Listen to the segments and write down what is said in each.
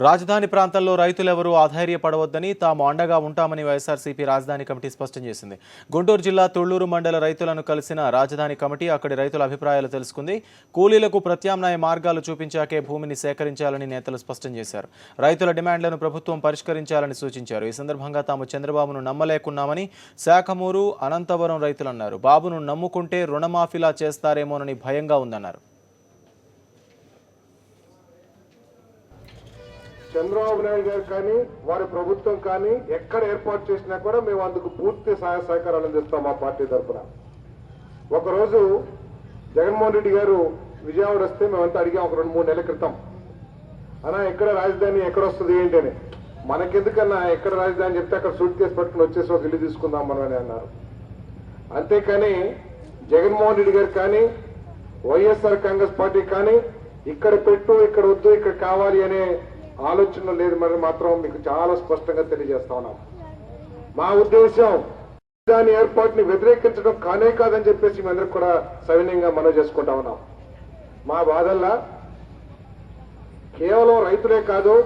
రాజధాని ప్రాంతాల్లో రైతులెవరూ అధైర్యపడవద్దని తాము అండగా ఉంటామని వైఎస్ఆర్సీపీ రాజధాని కమిటీ స్పష్టం చేసింది. గుంటూరు జిల్లా తుళ్లూరు మండల రైతులను కలిసిన రాజధాని కమిటీ అక్కడి రైతుల అభిప్రాయాలు తెలుసుకుంది. కూలీలకు ప్రత్యామ్నాయ మార్గాలు చూపించాకే భూమిని సేకరించాలని నేతలు స్పష్టం చేశారు. రైతుల డిమాండ్లను ప్రభుత్వం పరిష్కరించాలని సూచించారు. ఈ సందర్భంగా తాము చంద్రబాబును నమ్మలేకున్నామని శాఖమూరు, అనంతవరం రైతులన్నారు. బాబును నమ్ముకుంటే రుణమాఫీలా చేస్తారేమోనని భయంగా ఉందన్నారు. చంద్రబాబు నాయుడు గారు కానీ వారి ప్రభుత్వం కానీ ఎక్కడ ఏర్పాటు చేసినా కూడా మేము అందుకు పూర్తి సహాయ సహకారాలు అందిస్తాం మా పార్టీ తరఫున. ఒకరోజు జగన్మోహన్ రెడ్డి గారు విజయవాడ వస్తే మేమంతా అడిగాం ఒక 2-3 నెలల క్రితం, అన్నా ఎక్కడ రాజధాని ఎక్కడ వస్తుంది ఏంటి అని. మనకెందుకన్నా ఎక్కడ రాజధాని చెప్తే అక్కడ సూట్ కేసు పట్టుకుని వచ్చేసి ఒక ఇల్లు తీసుకుందాం మనం అని అన్నారు. అంతేకాని జగన్మోహన్ రెడ్డి గారు కానీ వైఎస్ఆర్ కాంగ్రెస్ పార్టీ కానీ ఇక్కడ పెట్టు ఇక్కడ వద్దు ఇక్కడ కావాలి అనే ఆలోచన లేదు. మరి మాత్రం మీకు చాలా స్పష్టంగా తెలియజేస్తా ఉన్నాం. మా ఉద్దేశం దాని ఏర్పాటుని వ్యతిరేకించడం కానే కాదని చెప్పేసి మీ అందరికి కూడా సవినయంగా మనవి చేసుకుంటా ఉన్నాం. మా బాధల్లా కేవలం రైతులే కాదు,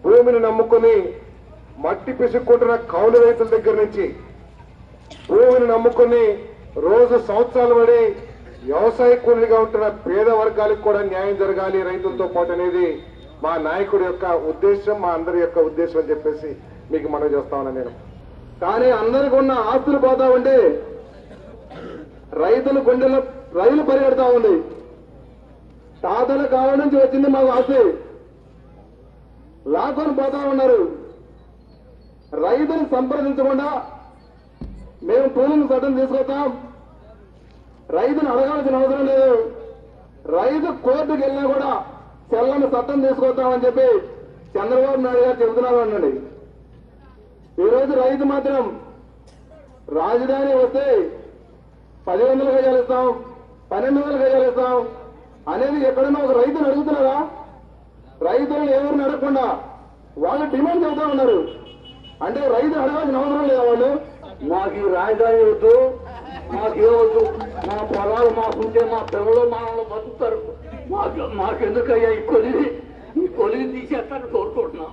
భూమిని నమ్ముకుని మట్టి పిసుక్కుంటున్న కౌలు రైతుల దగ్గర నుంచి భూమిని నమ్ముకుని రోజు సంవత్సరాల పడి వ్యవసాయ కూలీగా ఉంటున్న పేద వర్గాలకు కూడా న్యాయం జరగాలి రైతులతో పాటు అనేది మా నాయకుడి యొక్క ఉద్దేశం, మా అందరి యొక్క ఉద్దేశం అని చెప్పేసి మీకు మనం చేస్తా ఉన్నా నేను. కానీ అందరికి ఉన్న ఆస్తులు పోతా ఉంటే రైతుల గుండెల్లో రైలు పరిగెడతా ఉంది. తాతల కాలం నుంచి వచ్చింది మాకు ఆస్తి, లాక్కొని పోతా ఉన్నారు. రైతులు సంప్రదించకుండా మేము టూలింగ్ చట్టం తీసుకొస్తాం, రైతును అడగాల్సిన అవసరం లేదు, రైతు కోర్టుకు వెళ్ళినా కూడా చెల్లని చట్టం తీసుకొస్తామని చెప్పి చంద్రబాబు నాయుడు గారు చెబుతున్నారు అనండి. ఈరోజు రైతు మాత్రం రాజధాని వస్తే 10,000 గజాలు ఇస్తాం, 12,000 గజాలు ఇస్తాం అనేది ఎక్కడన్నా ఒక రైతును అడుగుతున్నారా? రైతులను ఎవరిని అడగకుండా వాళ్ళు డిమాండ్ చెబుతా ఉన్నారు. అంటే రైతులు అడగాల్సిన అవసరం లేదా? వాళ్ళు మాకు ఈ రాజధాని వద్దు, మాకు ఏవద్దు, మా పొలాలు మాకుంటే మా పిల్లలు మనల్ని బతుకుతారు, మాకెందుకయ్యా ఈ కొలిది తీసేస్తారని కోరుకుంటున్నాం.